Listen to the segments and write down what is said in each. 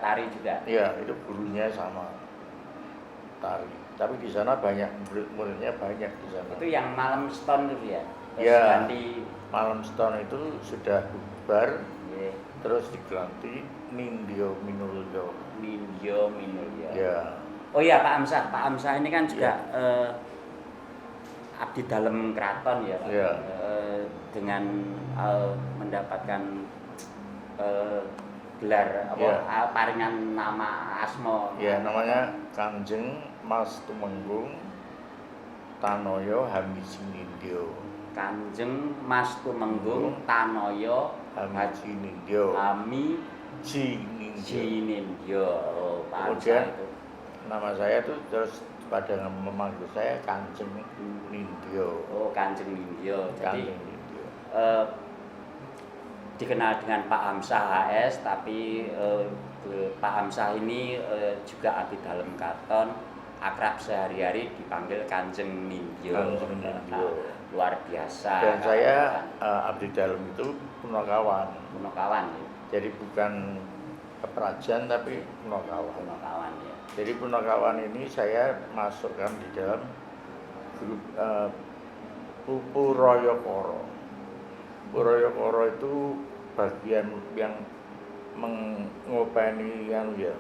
tari juga. Iya, itu gurunya sama tari. Tapi di sana banyak murid-muridnya banyak di sana. Itu yang malam stone itu ya. Terus Ya, ganti malam stone itu sudah bubar, ya, terus diganti Nindyo Minulyo. Nindyo Minulyo. Ya, Oh iya Pak Amsah ini kan juga abdi dalam keraton ya Pak. Ya. Dengan mendapatkan gelar apa Ya. paringan nama asma. Ya, namanya Kanjeng Mas Tumenggung Tanoyo Hamiji Nindyo. Kanjeng Mas Tumenggung Tanoyo Hamiji Nindyo. Hamiji Nindyo. Oh, Pak Amsah itu. Nama saya tuh terus pada memanggil saya Kanjeng Nindyo. Oh, Kanjeng Nindyo. Jadi Kanjeng Nindyo. Dikenal dengan Pak Amsah HS, tapi Pak Amsah ini juga abdi dalam keraton, akrab sehari-hari dipanggil Kanjeng Nindyo. Kanjeng Nindyo. Luar biasa. Dan saya abdi dalam itu Punokawan. Punokawan ya. Jadi bukan keperajan tapi Punokawan. Punokawan ya. Jadi Punokawan ini saya masukkan di dalam grup Puroyokoro. Puroyokoro itu bagian yang mengopeni yang ya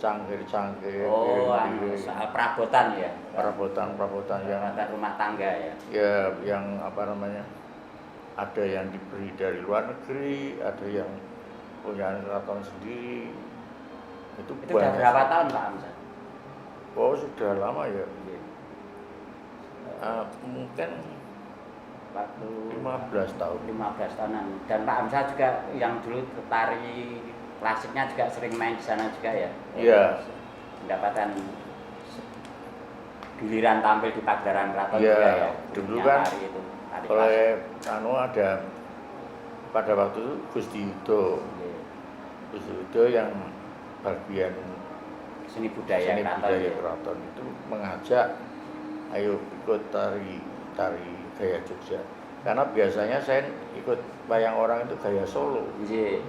cangkir-cangkir. Oh, soal perabotan ya. Perabotan yang rumah tangga ya. Ya, yang apa namanya? Ada yang diberi dari luar negeri, ada yang punya keraton sendiri. Itu sudah berapa tahun Pak Amsah? Oh, sudah lama ya. Mungkin 15 tahun. 15 tahunan. Dan Pak Amsah juga yang dulu tari klasiknya juga sering main di sana juga ya. Iya. Mendapatkan giliran tampil di pagelaran keraton ya, juga ya. Dulu kan tari oleh ada pada waktu itu Gusti Yudo. Gusti Yudo yang bagian seni budaya keraton itu mengajak ayo ikut tari gaya Jogja. Karena biasanya saya ikut wayang orang itu gaya Solo. Iya.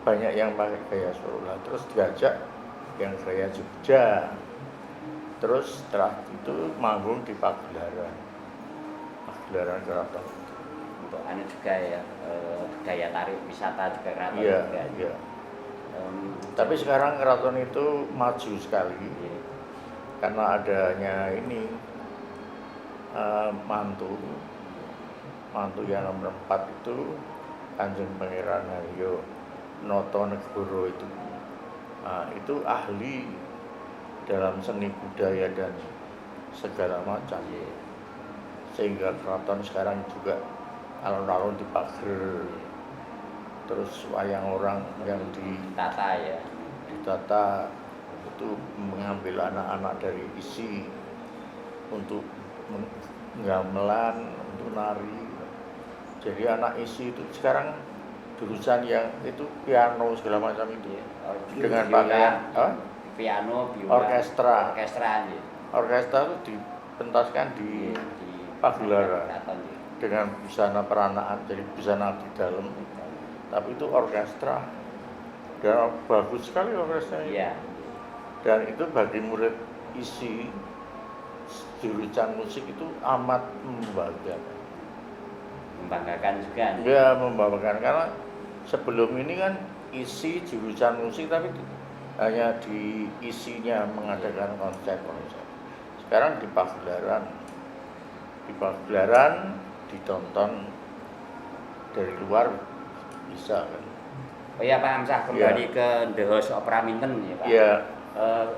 Banyak yang pakai gaya Solo. Nah, terus diajak yang gaya Jogja. Terus setelah itu manggung di pagelaran keraton. Untuk anu juga ya, daya tarik wisata juga keraton Iya, juga. Iya. Tapi sekarang keraton itu maju sekali. Karena adanya ini mantu yang nomor 4 itu Kanjeng Pangeran Haryo Notonegoro itu. Itu ahli dalam seni budaya dan segala macam. Sehingga keraton sekarang juga alun-alun dipager. Terus wayang orang yang ditata itu mengambil anak-anak dari isi untuk gamelan, untuk nari. Jadi anak isi itu sekarang jurusan yang itu piano segala macam itu dengan pakaian piano, biola, orkestra itu dipentaskan di pagelaran dengan busana peranaan, jadi busana di dalam, tapi itu orkestra dan bagus sekali orkestranya. Iya. Dan itu bagi murid isi jurusan musik itu amat membanggakan juga. Ya, membanggakan karena sebelum ini kan isi jurusan musik tapi hanya di isinya mengadakan konser-konser. Sekarang di pagelaran ditonton dari luar bisa kan. Oh iya Pak Amsah, kembali ke The House Opera Minten ya Pak. Iya.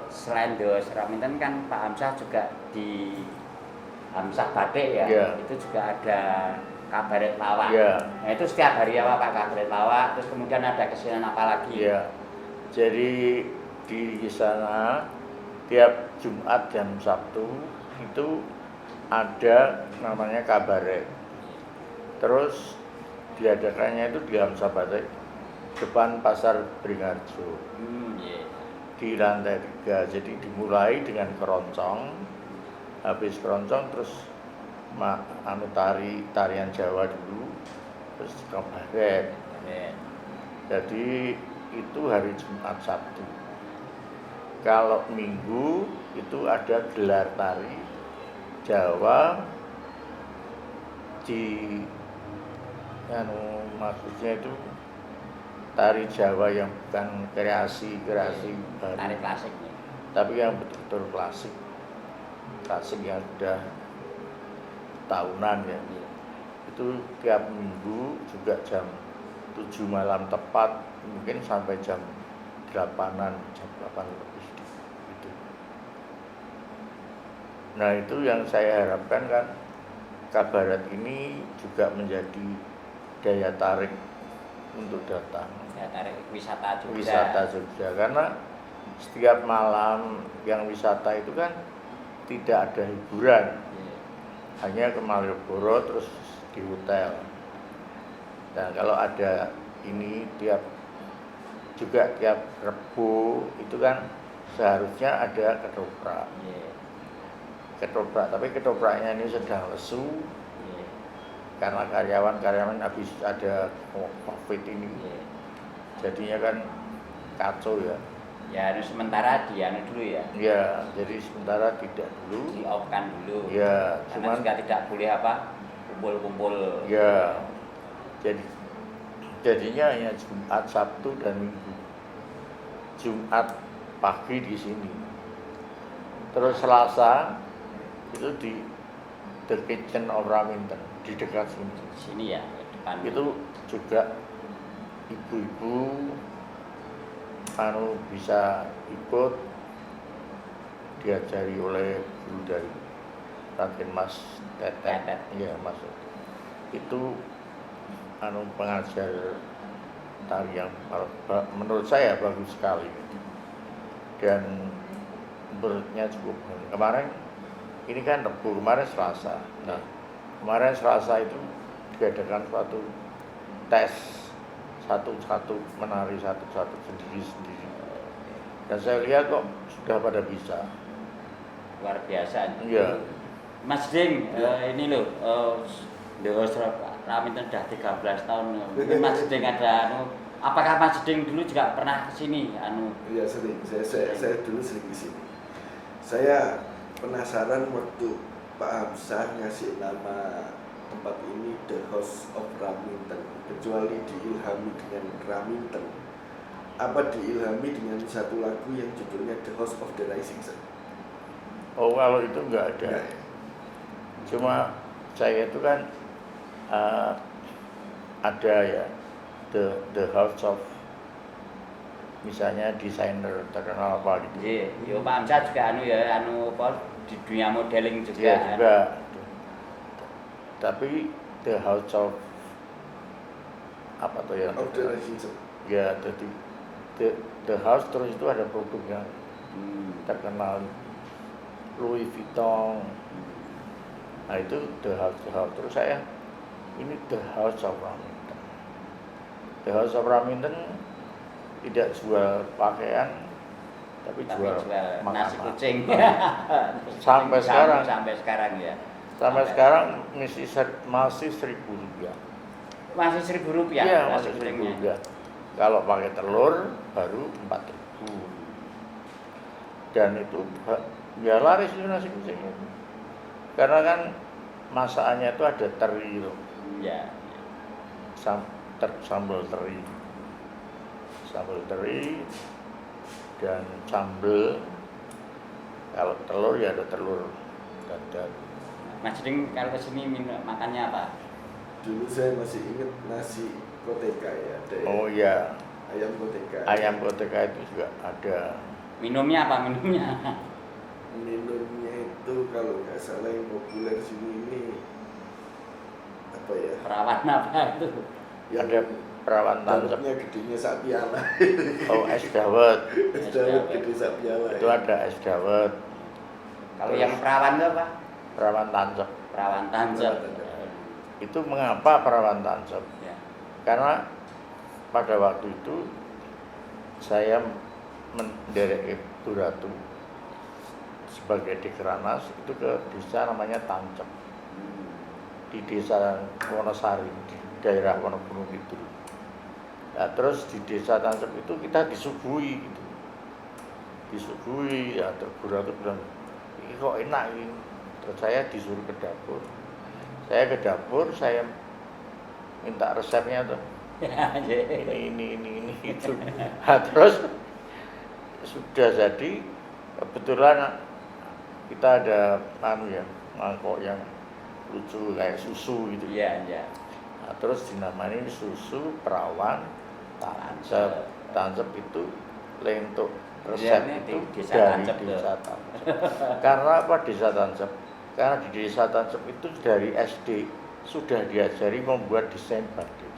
Selain The House Opera Minten kan Pak Amsah juga di Amsah Batik ya. Itu juga ada kabaret lawak. Nah itu setiap hari apa Pak kabaret lawak, terus kemudian ada kesenian apa lagi? Iya. Jadi di sana tiap Jumat dan Sabtu itu ada namanya kabaret. Terus diadakannya itu di Amsah Batik depan Pasar Beringharjo. Di lantai 3. Jadi dimulai dengan keroncong. Habis keroncong terus tarian Jawa dulu, terus kabaret. Jadi itu hari Jumat Sabtu. Kalau Minggu itu ada gelar tari Jawa di maksudnya itu tari Jawa yang bukan kreasi baru, tari klasik nih. tapi yang betul-betul klasik yang sudah tahunan ya. Itu tiap minggu juga jam 7 malam tepat, mungkin sampai jam 8-an, jam 8 lebih gitu. Nah itu yang saya harapkan kan, Kabaret ini juga menjadi daya tarik untuk datang. Daya tarik wisata Jogja. Wisata Jogja, karena setiap malam yang wisata itu kan tidak ada hiburan, hanya ke Malioboro terus di hotel. Dan kalau ada ini tiap Rebo itu kan seharusnya ada ketoprak. Tapi ketopraknya ini sedang lesu karena karyawan habis ada COVID ini. Jadinya kan kacau ya. Ya, sementara dulu ya. Ya, jadi sementara tidak dulu. Di-off-kan dulu. Ya, karena juga tidak boleh kumpul-kumpul. Ya. Jadinya hanya Jumat, Sabtu dan Minggu. Jumat pagi di sini. Terus Selasa itu di The Kitchen of Raminten di dekat sini. Sini ya, depan. Itu juga ibu-ibu bisa ikut, diajari oleh guru dari Raden Mas Tetet. Iya, Mas. Itu pengajar tari yang menurut saya bagus sekali dan beratnya cukup. Kemarin ini kan Rebo, kemarin Selasa. Nah, kemarin Selasa itu diadakan suatu tes satu-satu, menari satu-satu sendiri-sendiri. Dan saya lihat kok sudah pada bisa. Luar biasa. Iya. Mas Ding, ini loh, Raminten sudah 13 tahun. Mas Ding ada apakah Mas Ding dulu juga pernah ke sini? Iya, sering. Saya dulu sering di sini. Saya penasaran waktu Pak Hamzah ngasih nama tempat ini The House of Raminten, kecuali diilhami dengan Raminten. Apa diilhami dengan satu lagu yang judulnya The House of the Rising Sun? Oh, kalau itu enggak ada. Enggak. Cuma saya itu kan ada ya the House of misalnya desainer terkenal apa gitu. Iya, Pak Hamzah juga di dunia modeling juga. Iya juga. Tapi the House of apa tuh ya? Of the Rising Sun. Ya, jadi the House terus itu ada produk yang terkenal, Louis Vuitton. Nah itu the House. Terus saya ini the House of Raminten. The House of Raminten tidak jual pakaian, tapi jual nasi kucing. Sampai sekarang Ya. Sampai sekarang masih Rp1.000. Masih Rp1.000. Iya, masih Rp1.000. Kalau pakai telur baru Rp4.000. Dan itu ya laris itu nasi kucing itu. Karena kan masakannya itu ada teri loh. Iya. Sambal teri dan sambal. Kalau telur ya ada telur dadar. Mas Ding kalau kesini makannya apa? Dulu saya masih ingat nasi koteka ya. Oh iya. Ayam koteka. Ayam koteka itu juga ada. Minumnya apa minumnya? Minumnya itu kalau nggak salah yang populer sini ini apa ya? Perawan apa itu? Yang ada perawan tancap. Dalamnya gedenya sak piala. Oh, es dawet. Es dawet gede sak piala. Itu ada es dawet. Kalau yang perawan itu apa? Perawan tancap. Perawan tancap. Itu mengapa perawan tancap? Ya. Karena pada waktu itu saya menderek Ibu Ratu sebagai Dekranas itu ke desa namanya Tancap, di desa Wonosari di daerah Wonogiri Kidul. Nah, terus di desa Tancep itu kita disuguhi gitu. Disuguhi, ya guru itu bilang, ini kok enak ini. Terus saya disuruh ke dapur. Saya ke dapur, saya minta resepnya tuh. Ini itu. Nah, terus sudah jadi, kebetulan kita ada mangkok yang lucu kayak susu gitu. Iya. Nah, terus dinamai susu perawan Tancep itu lentuk resep Ya, itu desa dari Tancep desa Tancep. Karena apa desa Tancep? Karena di desa Tancep itu dari SD sudah diajari membuat desain batik.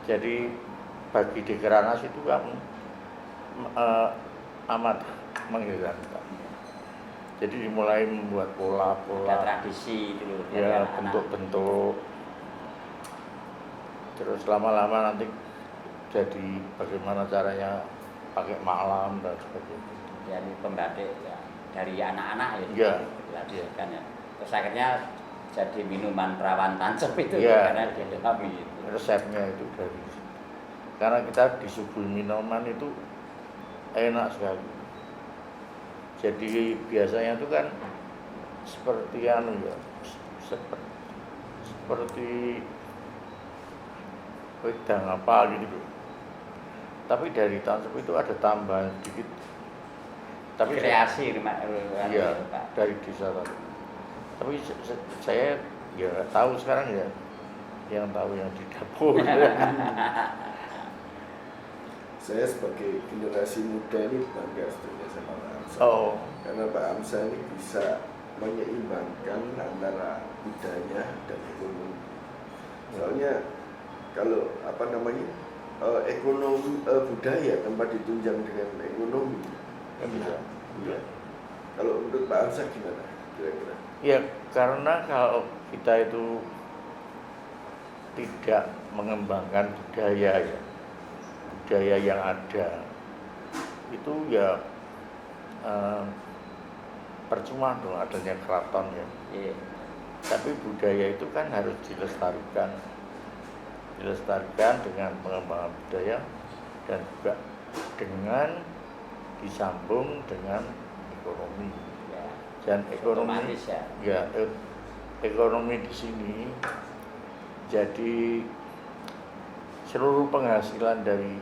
Jadi bagi di Keranas itu kan amat menghilangkan. Jadi dimulai membuat pola-pola, ada tradisi itu loh, ya bentuk-bentuk. Terus lama-lama nanti jadi bagaimana caranya pakai malam dan sebagainya. Jadi pembatik ya dari anak-anak Iya. dilakukan ya. Terus akhirnya jadi minuman perawan Tancep itu Iya. karena dia kami itu. Resepnya itu dari situ. Karena kita disuguhi minuman itu enak sekali. Jadi biasanya itu kan seperti seperti wedang apa gitu. Tapi dari Tancep itu ada tambahan sedikit. Tapi kreasi iya, dari desa Tancep. Tapi saya ya tahu sekarang ya, yang tahu yang di dapur. Saya sebagai generasi muda ini bangga sebetulnya sama Pak Amsah. Oh. Karena Pak Amsah ini bisa menyeimbangkan antara budaya dan ekonomi. Soalnya kalau ekonomi budaya tanpa ditunjang dengan ekonomi kan bisa. Ya. Kalau menurut Pak Amsah gimana kira-kira? Ya karena kalau kita itu tidak mengembangkan budaya yang ada itu ya percuma dong adanya keraton ya. Iya. Tapi budaya itu kan harus dilestarikan dengan pengembangan budaya dan juga dengan disambung dengan ekonomi. Ya. Dan ekonomi ekonomi di sini jadi seluruh penghasilan dari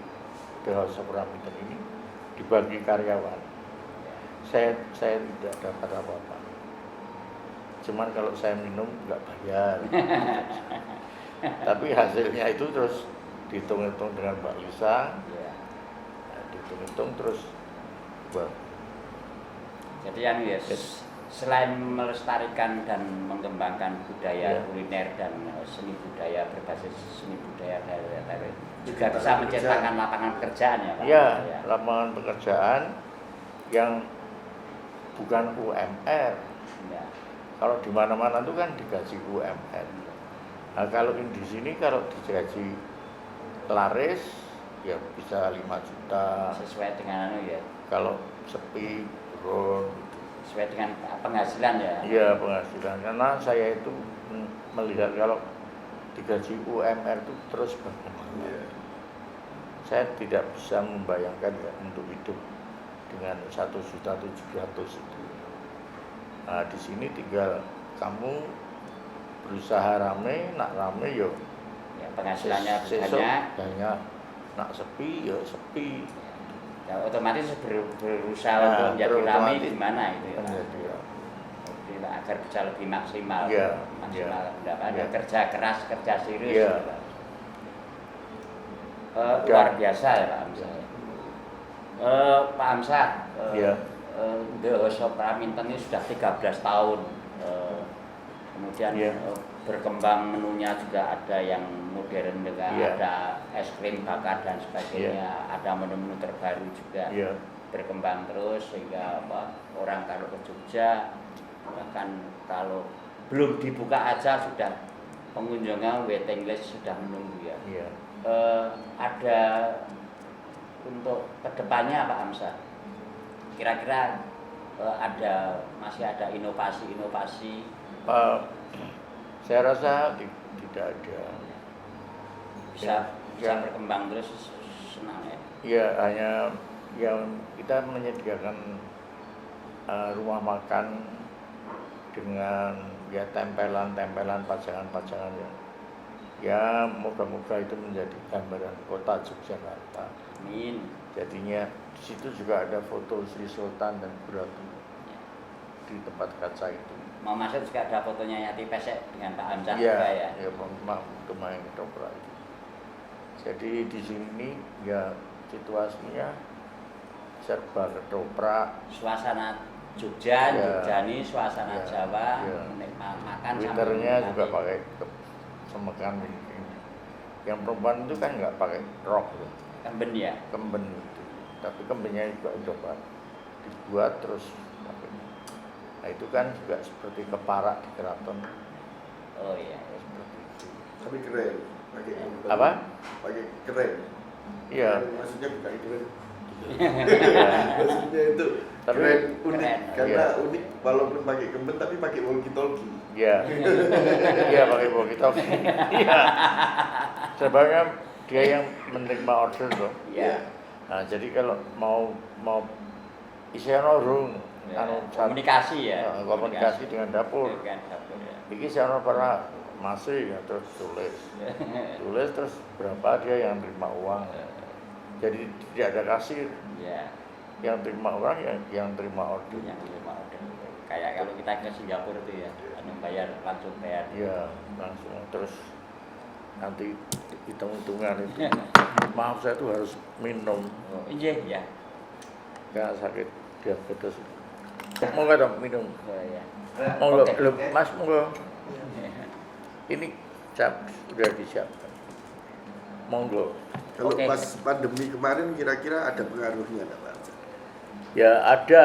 The House of Raminten ini dibagi karyawan. Saya tidak dapat apa-apa. Cuman kalau saya minum nggak bayar. Tapi hasilnya itu terus dihitung-hitung dengan Mbak Lisa. Ya. Dihitung-hitung terus buat. Jadi selain melestarikan dan mengembangkan budaya kuliner dan seni budaya berbasis seni budaya daerah juga bisa menciptakan lapangan pekerjaan ya Pak? Iya, lapangan pekerjaan yang bukan UMR. Ya. Kalau di mana-mana itu kan digaji UMR. Nah, kalau di sini kalau digaji laris ya bisa 5 juta. Sesuai dengan Kalau sepi turun. Sesuai dengan penghasilan ya? Iya, penghasilan. Karena saya itu melihat kalau digaji UMR itu terus berkembang. Yeah. Saya tidak bisa membayangkan ya untuk hidup dengan 1.700.000 itu. Nah, di sini tinggal kamu berusaha rame, nak rame yo. Ya, penghasilannya banyak, nak sepi yo sepi. Ya, otomatis berusaha untuk menjadi rame di mana itu ya? Jadi, agar bisa lebih maksimal, pendapatan, kerja keras, kerja serius. Ya. Luar biasa ya Pak Amsah. Pak Amsah, The House of Raminten ini sudah 13 tahun. Kemudian berkembang menunya juga ada yang modern juga, ada es krim bakar dan sebagainya, ada menu-menu terbaru juga berkembang terus sehingga orang kalau ke Jogja bahkan kalau belum dibuka aja sudah pengunjungnya waiting list sudah menunggu ya. Ada untuk kedepannya Pak Amsah, kira-kira masih ada inovasi-inovasi? Saya rasa tidak ada. Bisa bisa berkembang terus senang ya. Iya, hanya yang kita menyediakan rumah makan dengan ya tempelan-tempelan pajangan-pajangan ya moga-moga itu menjadi gambaran kota Yogyakarta. Amin. Jadinya di situ juga ada foto Sri Sultan dan Bu Ratu di tempat kaca itu. Mau masuk juga ada fotonya Yati Pesek dengan Pak Hamzah Iya, juga ya. ya untuk main ketoprak itu. Jadi di sini ya situasinya serba ketoprak. Suasana Jogja, Ya. Jogja ini suasana Ya. Jawa, Ya. makan Winternya juga pakai semekan ini. Yang perempuan itu kan nggak pakai rok loh, kemben ya. kemben itu. Tapi kembennya juga coba dibuat terus pakai. Nah itu kan juga seperti keparak di keraton. Oh iya. Seperti itu. Tapi keren. Pakai Apa? Pakai keren. Iya. Maksudnya bukan keren. Iya. Maksudnya itu Tapi keren, unik. keren. Karena Iya. unik walaupun pakai kemben tapi pakai walkie-talkie. Iya. Iya pakai walkie-talkie. Iya. Sebenarnya dia yang menerima order loh. Iya. Nah, jadi kalau mau isian urung Ya. anu Komunikasi ya. komunikasi dengan dapur. Dengan dapur ya. Iki saya para masih ya terus tulis terus berapa dia yang terima uang. Jadi tidak ada kasir, Ya. yang terima uang yang terima order. Yang terima order. Kayak kalau kita ke Singapura itu ya, anu bayar langsung bayar. Iya, langsung terus nanti hitung-hitungan itu. Maaf saya tuh harus minum Oh, iya ya. karena sakit diabetes. Monggo dong minum. Oh iya. Monggo, Oke. loh, Mas monggo. Ini sudah disiapkan. Monggo. Kalau Oke. pas pandemi kemarin kira-kira ada pengaruhnya nggak Pak? Ya ada,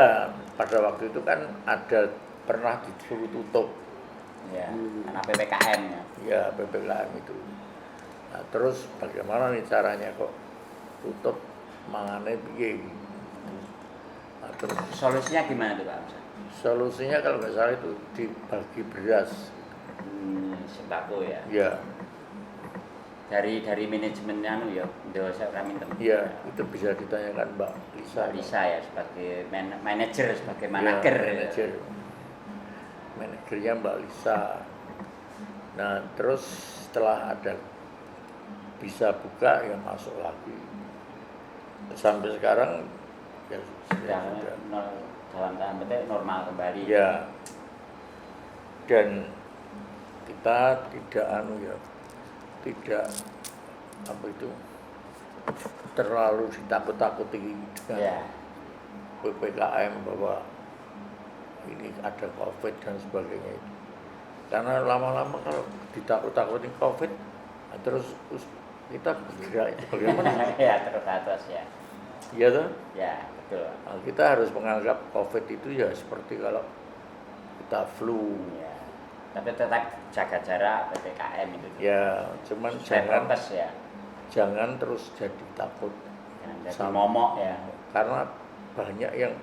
pada waktu itu kan ada pernah disuruh tutup Ya, karena PPKM ya. ya PPKM itu. Nah, terus bagaimana nih caranya kok tutup mangane piye? Nah, terus Solusinya gimana tuh Pak Hamzah? solusinya kalau nggak salah itu dibagi beras. Sembako ya. Ya, Dari manajemen anu ya, Indonesia Raminten. ya itu bisa ditanyakan Mbak Lisa. Lisa ya sebagai manajer, sebagai Ya, manager. manajer. Manajernya Mbak Lisa. Nah, terus setelah ada bisa buka ya masuk lagi. Sampai sekarang ya Sudah sudah. dalam tanda petik normal kembali. Ya. Dan kita tidak tidak apa itu terlalu ditakut-takuti dengan Ya. PPKM bahwa ini ada COVID dan sebagainya itu. Karena lama-lama kalau ditakut-takuti COVID, nah terus kita bergerak itu bagaimana? Ya terus ya. Iya toh? Ya betul. Nah, kita harus menganggap COVID itu ya seperti kalau kita flu. Ya. Tapi tetap jaga jarak PPKM itu. Ya, cuman Saya jangan protes ya. jangan terus jadi takut. Jangan jadi Sama. momok ya. Karena banyak yang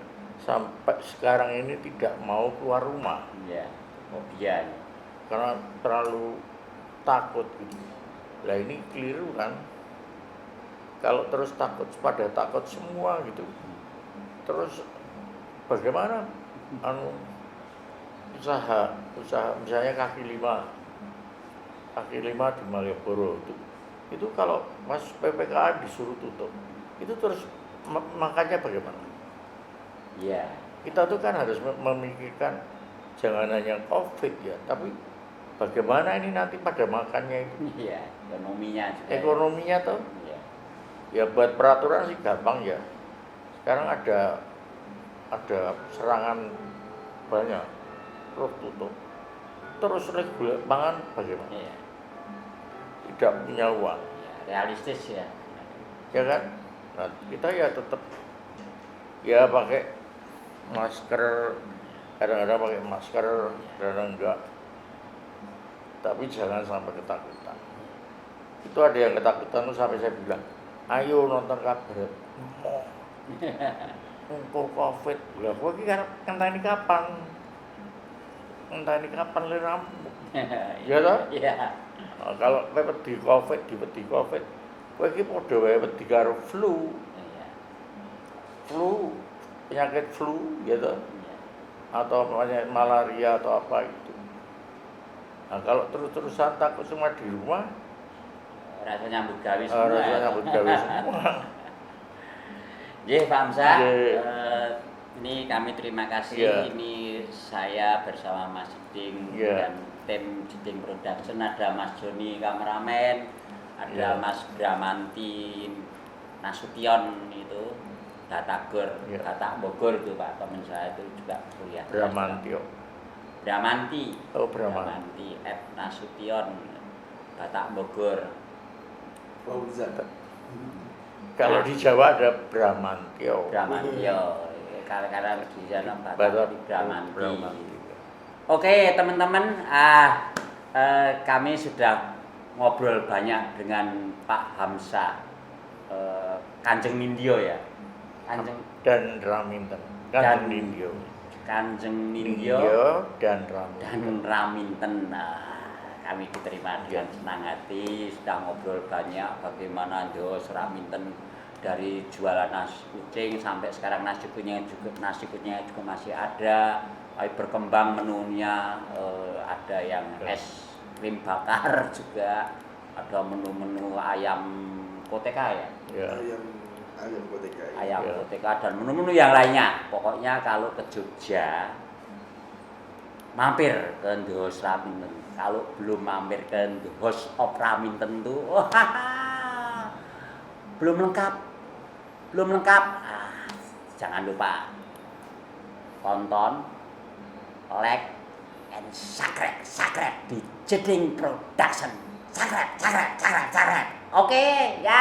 sampai sekarang ini tidak mau keluar rumah Ya. Fobia. Ya. karena terlalu takut gitu. Lah ini keliru kan? Kalau terus takut pada takut semua gitu. Terus bagaimana usaha misalnya kaki lima di Malioboro itu kalau pas PPKM disuruh tutup itu terus makannya bagaimana? Iya. Kita tuh kan harus memikirkan jangan hanya COVID ya, tapi bagaimana ini nanti pada makannya itu. Iya, ekonominya juga. Ekonominya tuh Iya. ya buat peraturan sih gampang ya. Sekarang ada serangan banyak terus tutup. Terus reguler pangan bagaimana? Iya. Tidak punya uang, Ya, realistis ya. ya kan? Nah, kita ya tetap ya pakai masker, kadang-kadang pakai masker, kadang enggak. Tapi jangan sampai ketakutan. Itu ada yang ketakutan tuh sampai saya bilang, ayo nonton kabar. Engko COVID, lah kowe iki karep ngenteni kapan? Ngenteni kapan le rampung? Ya toh? Iya. Nah, kalau di COVID, kowe iki padha wae wedi karo flu. Iya. Flu, penyakit flu gitu. Iya. Atau malaria atau apa gitu. Nah, kalau terus-terusan takut semua di rumah, Rasanya nyambut gawe semua. rasanya ya. nyambut gawe semua. Nggih, Pak Hamzah. Nggih. Ini kami terima kasih. Iya. Ini saya bersama Mas Jeding Iya. dan tim Jeding Production, ada Mas Joni kameramen, ada Iya. Mas Bramanti Nasution itu Batagor, Iya. Batak Bogor itu Pak, teman saya itu juga kuliah. Bramantio. Bramanti. Oh, Bramanti. Bramanti Nasution Batak Bogor. Fauzan. Kalau di Jawa ada Bramantio. Bramantio. Karena di sana Batak Batak Bramanti. Bramanti. Oke teman-teman, kami sudah ngobrol banyak dengan Pak Hamzah Kanjeng Nindyo ya, Dan Raminten. Dan- Nindyo. Kanjeng Nindyo dan Raminten. dan Raminten. Kami diterima dengan senang hati, sudah ngobrol banyak bagaimana Jos Raminten dari jualan nasi kucing sampai sekarang nasi kucingnya juga masih ada. Berkembang menunya, ada yang es krim bakar juga, ada menu-menu ayam koteka ya, Ya. Ayam koteka. ayam Ya. koteka dan menu-menu yang lainnya. Pokoknya kalau ke Jogja mampir ke The House Raminten. Kalau belum mampir ke The House of Raminten tuh, belum lengkap. Jangan lupa tonton, like, and subscribe di Jeding Production. Subscribe. Oke, ya.